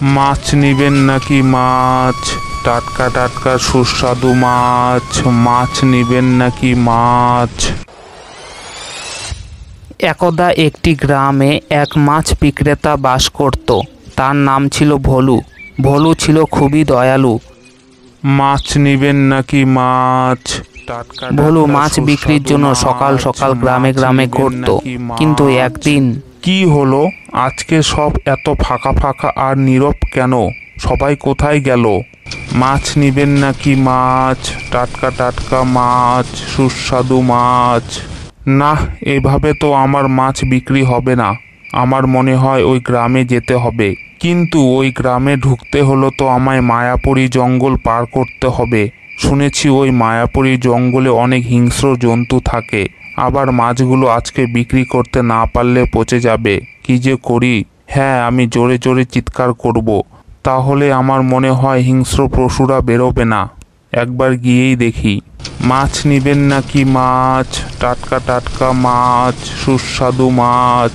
মাছ নিবেন নাকি মাছ? টাটকা টাটকা সুস্বাদু মাছ। মাছ নিবেন নাকি মাছ? একদা একটি গ্রামে এক মাছ বিক্রেতা বাস করত। তার নাম ছিল ভোলু। ভোলু ছিল খুবই দয়ালু। মাছ নিবেন নাকি মাছ? টাটকা ভোলু টাটকা মাছ বিক্রির সুস্বাদু জন্য মাছ। সকাল সকাল গ্রামে মাছ গ্রামে নিবেন ঘুরত। নাকি মাছ? কিন্তু একদিন কি হলো? আজকে সব এত ফাঁকা ফাঁকা আর নীরব কেন? সবাই কোথায় গেল? মাছ নিবেন নাকি মাছ? টাটকা টাটকা মাছ, সুস্বাদু মাছ। না, এভাবে তো আমার মাছ বিক্রি হবে না। আমার মনে হয় ওই গ্রামে যেতে হবে। কিন্তু ওই গ্রামে ঢুকতে হলো তো আমায় মায়াপুরী জঙ্গল পার করতে হবে। শুনেছি ওই মায়াপুরী জঙ্গলে অনেক হিংস্র জন্তু থাকে। আবার মাছগুলো আজকে বিক্রি করতে না পারলে পচে যাবে। কি যে করি? হ্যাঁ, আমি জোরে জোরে চিৎকার করব। তাহলে আমার মনে হয় হিংস্র পশুরা বেরোবে না। একবার গিয়েই দেখি। মাছ নিবেন নাকি মাছ? টাটকা টাটকা মাছ, সুস্বাদু মাছ।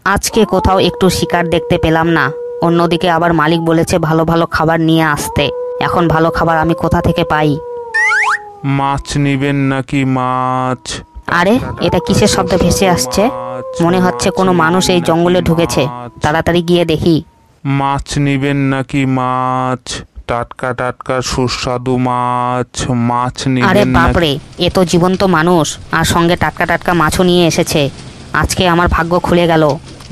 আজকে কোথাও একটু শিকার দেখতে পেলাম না। অন্যদিকে আবার মালিক বলেছে ভালো ভালো খাবার নিয়ে আসতে। এখন ভালো খাবার আমি কোথা থেকে পাই? মাছ নিবেন নাকি মাছ? আরে, এটা কিসের শব্দ ভেসে আসছে? মনে হচ্ছে কোনো মানুষ এই জঙ্গলে ঢুকেছে। তাড়াতাড়ি গিয়ে দেখি। মাছ নিবেন নাকি মাছ? টাটকা টাটকা সুস্বাদু মাছ। মাছ আরে নিবেন বাপরে, নাকি? এ তো জীবন্ত মানুষ, আর সঙ্গে টাটকা টাটকা মাছও নিয়ে এসেছে। আজকে আমার ভাগ্য খুলে গেল।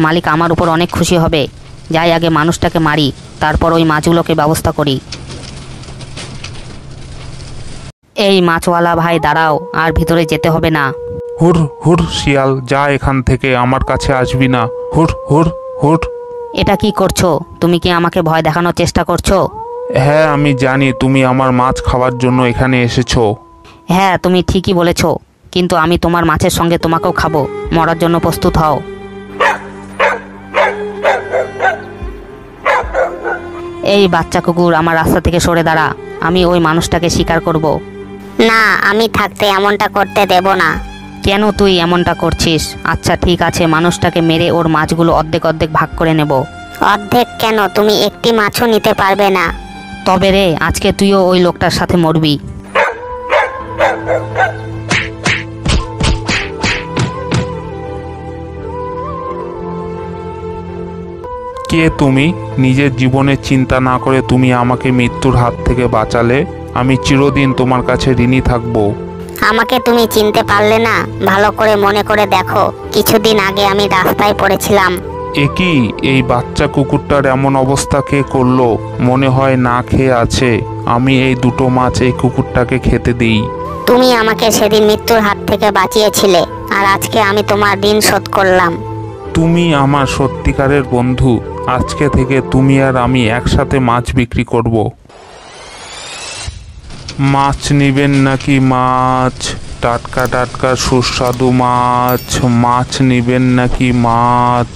মালিক আমার উপর অনেক খুশি হবে। যাই আগে মানুষটাকে মারি, তারপর ওই মাছগুলোকে ব্যবস্থা করি। এই মাছওয়ালা ভাই দাঁড়াও, আর ভিতরে যেতে হবে না। হুর হুর শিয়াল, যা এখান থেকে, আমার কাছে আসবি না। হুর হুর হুর। এটা কি করছো? তুমি কি আমাকে ভয় দেখানোর চেষ্টা করছো? হ্যাঁ, আমি জানি তুমি আমার মাছ খাওয়ার জন্য এখানে এসেছো। হ্যাঁ, তুমি ঠিকই বলেছো, কিন্তু আমি তোমার মাছের সঙ্গে তোমাকেও খাবো। মরার জন্য প্রস্তুত হও। এই বাচ্চা কুকুর, আমার রাস্তা থেকে সরে দাঁড়া। আমি ওই মানুষটাকে শিকার করব। না, আমি থাকতে এমনটা করতে দেব না। কেন তুই এমনটা করছিস? আচ্ছা ঠিক আছে, মানুষটাকে মেরে ওর মাছগুলো অর্ধেক অর্ধেক ভাগ করে নেব। অর্ধেক কেন? তুমি একটি মাছও নিতে পারবে না। তবে রে, আজকে তুইও ওই লোকটার সাথে মরবি। কে তুমি? নিজের জীবনের চিন্তা না করে তুমি আমাকে মৃত্যুর হাত থেকে বাঁচালে। আমি চিরদিন তোমার কাছে ঋণী থাকবো। আমাকে তুমি চিনতে পারলে না? ভালো করে মনে করে দেখো, কিছুদিন আগে আমি রাস্তায় পড়েছিলাম। একই, এই বাচ্চা কুকুরটার এমন অবস্থা কে করলো? মনে হয় না খেয়ে আছে। আমি এই দুটো মাছ এই কুকুরটাকে খেতে দিই। তুমি আমাকে সেদিন মৃত্যুর হাত থেকে বাঁচিয়েছিলে, আর আজকে আমি তোমার ঋণ শোধ করলাম। তুমি আমার সত্যিকারের বন্ধু। আজকে থেকে তুমি আর আমি একসাথে মাছ বিক্রি করব। মাছ নিবেন নাকি মাছ? টাটকা টাটকা সুস্বাদু মাছ। মাছ নিবেন নাকি মাছ?